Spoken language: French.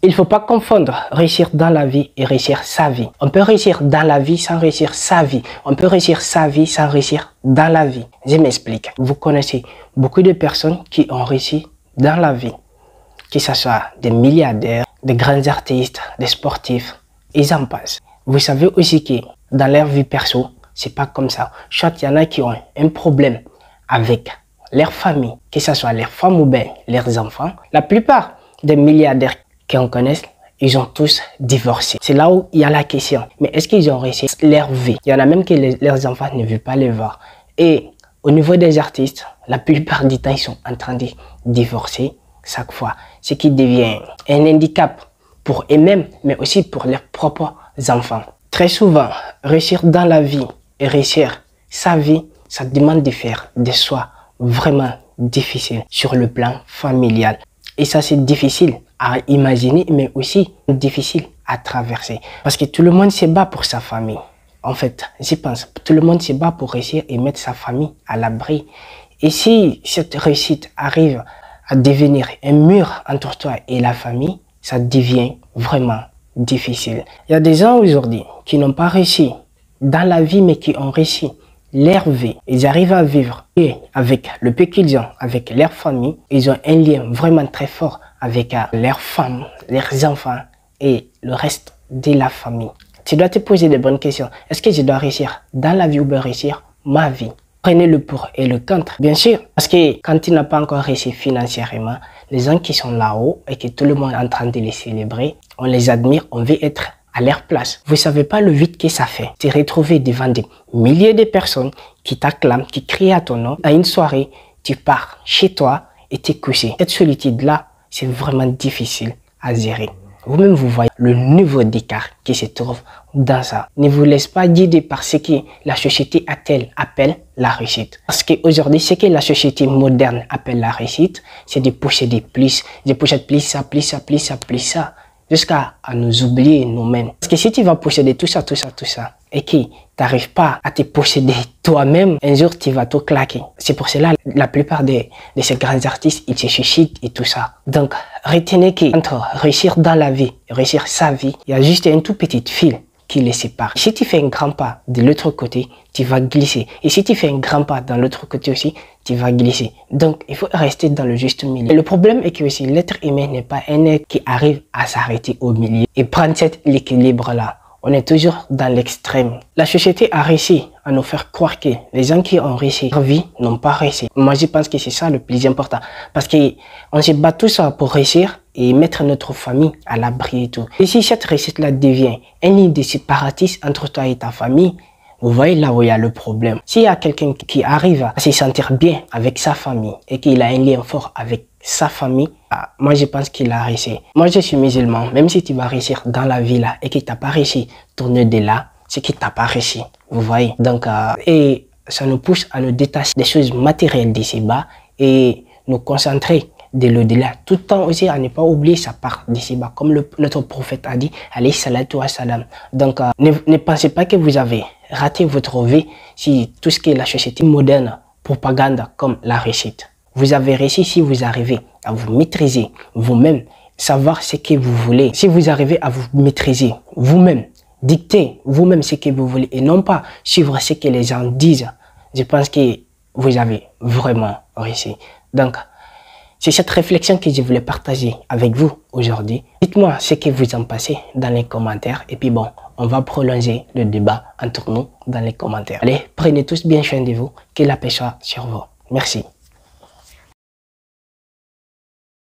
Il ne faut pas confondre réussir dans la vie et réussir sa vie. On peut réussir dans la vie sans réussir sa vie. On peut réussir sa vie sans réussir dans la vie. Je m'explique. Vous connaissez beaucoup de personnes qui ont réussi dans la vie. Que ce soit des milliardaires, des grands artistes, des sportifs, ils en passent. Vous savez aussi que dans leur vie perso, c'est pas comme ça. Soit il y en a qui ont un problème avec leur famille, que ce soit leurs femmes ou bien leurs enfants. La plupart des milliardaires qu'on connaisse, ils ont tous divorcé. C'est là où il y a la question. Mais est-ce qu'ils ont réussi leur vie? Il y en a même que leurs enfants ne veulent pas les voir. Et au niveau des artistes, la plupart du temps, ils sont en train de divorcer chaque fois. Ce qui devient un handicap pour eux-mêmes, mais aussi pour leurs propres enfants. Très souvent, réussir dans la vie et réussir sa vie, ça demande de faire des choix vraiment difficiles sur le plan familial. Et ça, c'est difficile à imaginer, mais aussi difficile à traverser. Parce que tout le monde se bat pour sa famille. En fait, j'y pense. Tout le monde se bat pour réussir et mettre sa famille à l'abri. Et si cette réussite arrive à devenir un mur entre toi et la famille, ça devient vraiment difficile. Il y a des gens aujourd'hui qui n'ont pas réussi dans la vie, mais qui ont réussi leur vie. Ils arrivent à vivre et avec le peu qu'ils ont, avec leur famille, ils ont un lien vraiment très fort avec leurs femmes, leurs enfants et le reste de la famille. Tu dois te poser des bonnes questions. Est-ce que je dois réussir dans la vie ou bien réussir ma vie? Prenez le pour et le contre, bien sûr. Parce que quand tu n'as pas encore réussi financièrement, les gens qui sont là-haut et que tout le monde est en train de les célébrer, on les admire, on veut être à leur place. Vous savez pas le vide que ça fait. Te retrouver devant des milliers de personnes qui t'acclament, qui crient à ton nom. À une soirée, tu pars chez toi et t'es couché. Cette solitude-là, c'est vraiment difficile à gérer. Vous-même, vous voyez le niveau d'écart qui se trouve dans ça. Ne vous laisse pas guider par ce que la société actuelle appelle la réussite. Parce qu'aujourd'hui, ce que la société moderne appelle la réussite, c'est de posséder plus, de posséder plus ça, plus ça, plus ça, plus ça, jusqu'à nous oublier nous-mêmes. Parce que si tu vas posséder tout ça, et que tu n'arrives pas à te posséder toi-même, un jour tu vas tout claquer. C'est pour cela la plupart de ces grands artistes, ils se suicident et tout ça. Donc, retenez qu'entre réussir dans la vie et réussir sa vie, il y a juste un tout petit fil qui les sépare. Si tu fais un grand pas de l'autre côté, tu vas glisser. Et si tu fais un grand pas dans l'autre côté aussi, tu vas glisser. Donc, il faut rester dans le juste milieu. Et le problème est que aussi, l'être humain n'est pas un être qui arrive à s'arrêter au milieu et prendre cet équilibre-là. On est toujours dans l'extrême. La société a réussi à nous faire croire que les gens qui ont réussi leur vie n'ont pas réussi. Moi, je pense que c'est ça le plus important. Parce qu'on se bat tous pour réussir et mettre notre famille à l'abri et tout. Et si cette réussite-là devient un nid de séparatisme entre toi et ta famille, vous voyez là où il y a le problème. S'il y a quelqu'un qui arrive à se sentir bien avec sa famille et qu'il a un lien fort avec sa famille, moi je pense qu'il a réussi. Moi je suis musulman, même si tu vas réussir dans la vie là et que tu n'as pas réussi tourner de là, c'est que tu n'as pas réussi. Vous voyez. Donc, et ça nous pousse à nous détacher des choses matérielles d'ici-bas et nous concentrer de l'au-delà. Tout le temps aussi à ne pas oublier sa part d'ici-bas. Comme notre prophète a dit, alayhi salatu wa salam. Donc, ne pensez pas que vous avez raté votre vie si tout ce qui est la société moderne propagande comme la réussite. Vous avez réussi si vous arrivez à vous maîtriser vous-même, savoir ce que vous voulez. Si vous arrivez à vous maîtriser vous-même, dicter vous-même ce que vous voulez et non pas suivre ce que les gens disent, je pense que vous avez vraiment réussi. Donc, c'est cette réflexion que je voulais partager avec vous aujourd'hui. Dites-moi ce que vous en pensez dans les commentaires. Et puis bon, on va prolonger le débat entre nous dans les commentaires. Allez, prenez tous bien soin de vous. Que la paix soit sur vous. Merci.